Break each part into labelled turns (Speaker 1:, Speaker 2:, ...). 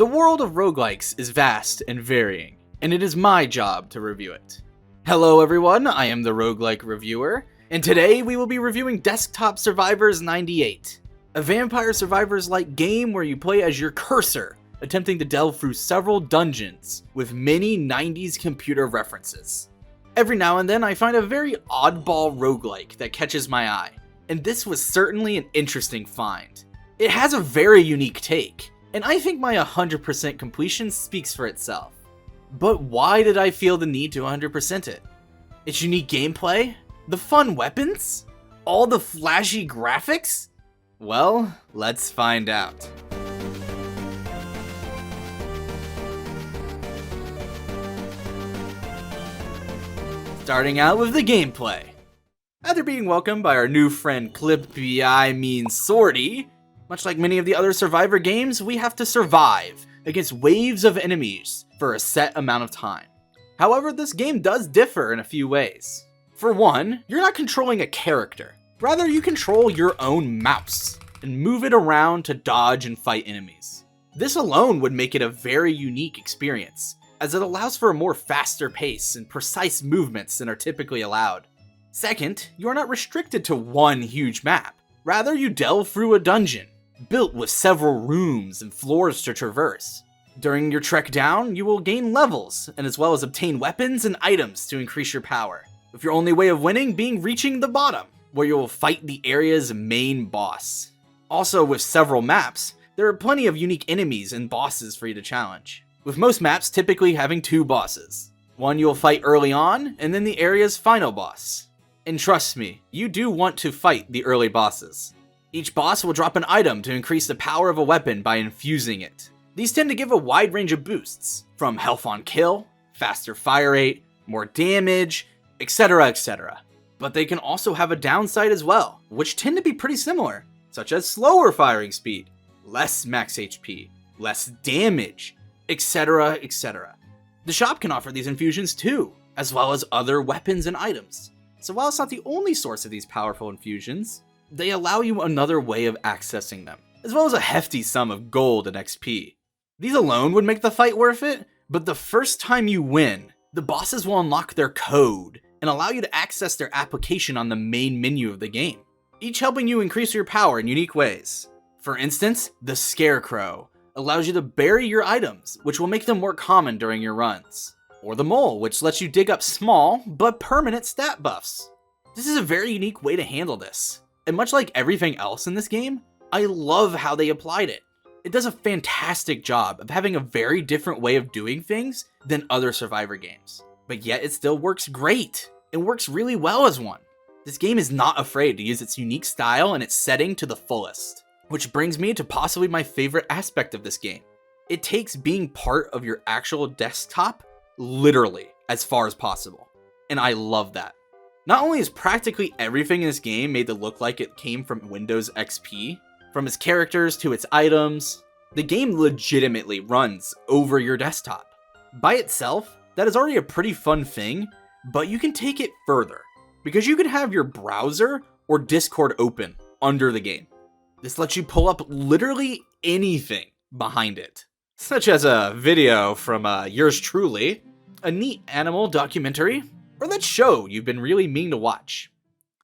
Speaker 1: The world of roguelikes is vast and varying, and it is my job to review it. Hello everyone, I am the Roguelike Reviewer, and today we will be reviewing Desktop Survivors 98, a Vampire Survivors-like game where you play as your cursor, attempting to delve through several dungeons with many 90s computer references. Every now and then I find a very oddball roguelike that catches my eye, and this was certainly an interesting find. It has a very unique take, and I think my 100% completion speaks for itself. But why did I feel the need to 100% it? Its unique gameplay? The fun weapons? All the flashy graphics? Well, let's find out. Starting out with the gameplay. After being welcomed by our new friend Sortie, much like many of the other Survivor games, we have to survive against waves of enemies for a set amount of time. However, this game does differ in a few ways. For one, you're not controlling a character. Rather, you control your own mouse and move it around to dodge and fight enemies. This alone would make it a very unique experience, as it allows for a more faster pace and precise movements than are typically allowed. Second, you are not restricted to one huge map. Rather, you delve through a dungeon, built with several rooms and floors to traverse. During your trek down, you will gain levels, and as well as obtain weapons and items to increase your power, with your only way of winning being reaching the bottom, where you will fight the area's main boss. Also, with several maps, there are plenty of unique enemies and bosses for you to challenge, with most maps typically having two bosses. One you will fight early on, and then the area's final boss. And trust me, you do want to fight the early bosses. Each boss will drop an item to increase the power of a weapon by infusing it. These tend to give a wide range of boosts, from health on kill, faster fire rate, more damage, etc, etc. But they can also have a downside as well, which tend to be pretty similar, such as slower firing speed, less max HP, less damage, etc, etc. The shop can offer these infusions too, as well as other weapons and items. So while it's not the only source of these powerful infusions, they allow you another way of accessing them, as well as a hefty sum of gold and XP. These alone would make the fight worth it, but the first time you win, the bosses will unlock their code and allow you to access their application on the main menu of the game, each helping you increase your power in unique ways. For instance, the Scarecrow allows you to bury your items, which will make them more common during your runs. Or the Mole, which lets you dig up small but permanent stat buffs. This is a very unique way to handle this. And much like everything else in this game, I love how they applied it. It does a fantastic job of having a very different way of doing things than other Survivor games. But yet it still works great. It works really well as one. This game is not afraid to use its unique style and its setting to the fullest. Which brings me to possibly my favorite aspect of this game. It takes being part of your actual desktop literally as far as possible. And I love that. Not only is practically everything in this game made to look like it came from Windows XP, from its characters to its items, the game legitimately runs over your desktop. By itself, that is already a pretty fun thing, but you can take it further, because you can have your browser or Discord open under the game. This lets you pull up literally anything behind it, such as a video from yours truly, a neat animal documentary, or that show you've been really meaning to watch.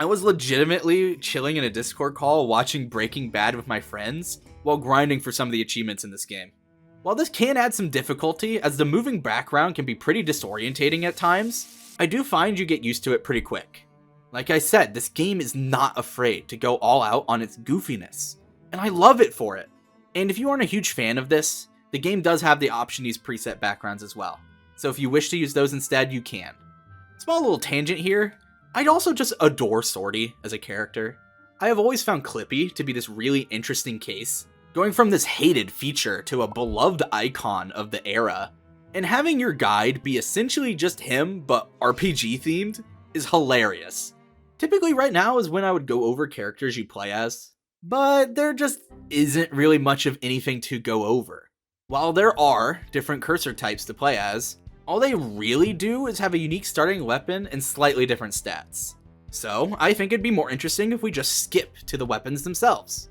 Speaker 1: I was legitimately chilling in a Discord call watching Breaking Bad with my friends while grinding for some of the achievements in this game. While this can add some difficulty, as the moving background can be pretty disorientating at times, I do find you get used to it pretty quick. Like I said, this game is not afraid to go all out on its goofiness, and I love it for it. And if you aren't a huge fan of this, the game does have the option to use preset backgrounds as well. So if you wish to use those instead, you can. Small little tangent here, I'd also just adore Sortie as a character. I have always found Clippy to be this really interesting case, going from this hated feature to a beloved icon of the era, and having your guide be essentially just him but RPG themed is hilarious. Typically right now is when I would go over characters you play as, but there just isn't really much of anything to go over. While there are different cursor types to play as, all they really do is have a unique starting weapon and slightly different stats. So I think it'd be more interesting if we just skip to the weapons themselves.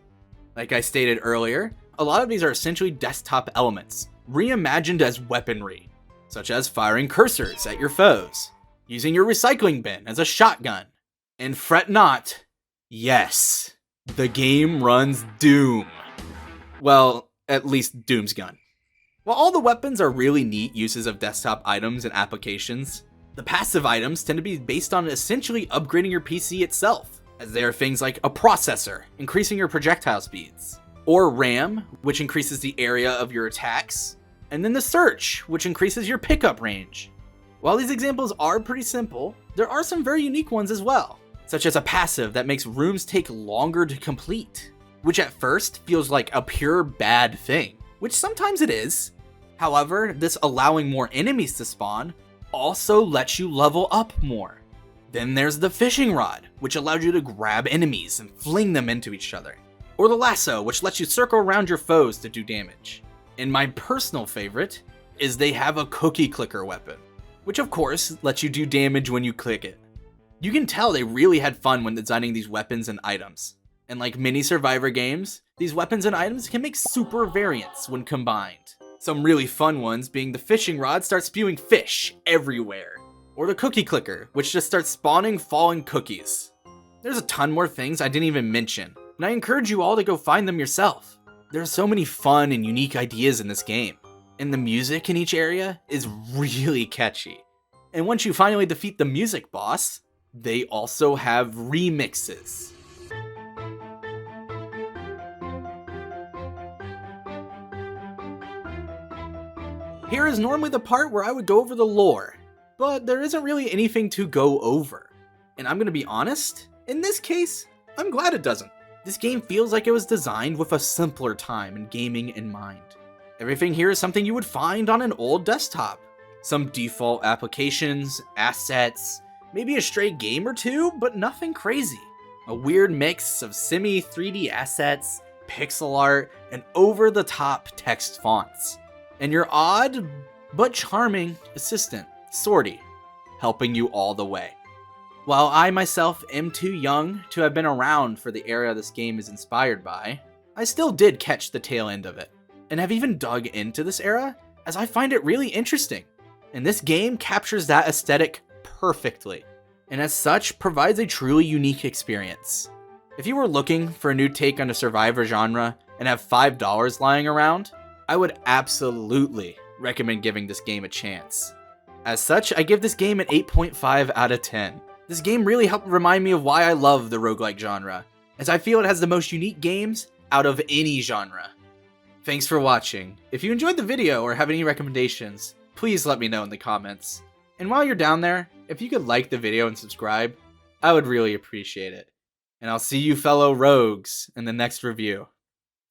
Speaker 1: Like I stated earlier, a lot of these are essentially desktop elements, reimagined as weaponry, such as firing cursors at your foes, using your recycling bin as a shotgun. And fret not, yes, the game runs Doom. Well, at least Doom's gun. While all the weapons are really neat uses of desktop items and applications, the passive items tend to be based on essentially upgrading your PC itself, as they are things like a processor, increasing your projectile speeds, or RAM, which increases the area of your attacks, and then the search, which increases your pickup range. While these examples are pretty simple, there are some very unique ones as well, such as a passive that makes rooms take longer to complete, which at first feels like a pure bad thing, which sometimes it is. However, this allowing more enemies to spawn also lets you level up more. Then there's the fishing rod, which allows you to grab enemies and fling them into each other. Or the lasso, which lets you circle around your foes to do damage. And my personal favorite is they have a cookie clicker weapon, which of course lets you do damage when you click it. You can tell they really had fun when designing these weapons and items. And like many Survivor games, these weapons and items can make super variants when combined. Some really fun ones being the fishing rod starts spewing fish everywhere, or the cookie clicker, which just starts spawning fallen cookies. There's a ton more things I didn't even mention, and I encourage you all to go find them yourself. There are so many fun and unique ideas in this game, and the music in each area is really catchy. And once you finally defeat the music boss, they also have remixes. Here is normally the part where I would go over the lore, but there isn't really anything to go over. And I'm gonna be honest, in this case, I'm glad it doesn't. This game feels like it was designed with a simpler time and gaming in mind. Everything here is something you would find on an old desktop. Some default applications, assets, maybe a stray game or two, but nothing crazy. A weird mix of semi-3D assets, pixel art, and over-the-top text fonts. And your odd but charming assistant, Sorty, helping you all the way. While I myself am too young to have been around for the era this game is inspired by, I still did catch the tail end of it, and have even dug into this era as I find it really interesting. And this game captures that aesthetic perfectly, and as such provides a truly unique experience. If you were looking for a new take on the Survivor genre and have $5 lying around, I would absolutely recommend giving this game a chance. As such, I give this game an 8.5 out of 10. This game really helped remind me of why I love the roguelike genre, as I feel it has the most unique games out of any genre. Thanks for watching. If you enjoyed the video or have any recommendations, please let me know in the comments. And while you're down there, if you could like the video and subscribe, I would really appreciate it. And I'll see you fellow rogues in the next review.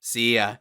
Speaker 1: See ya.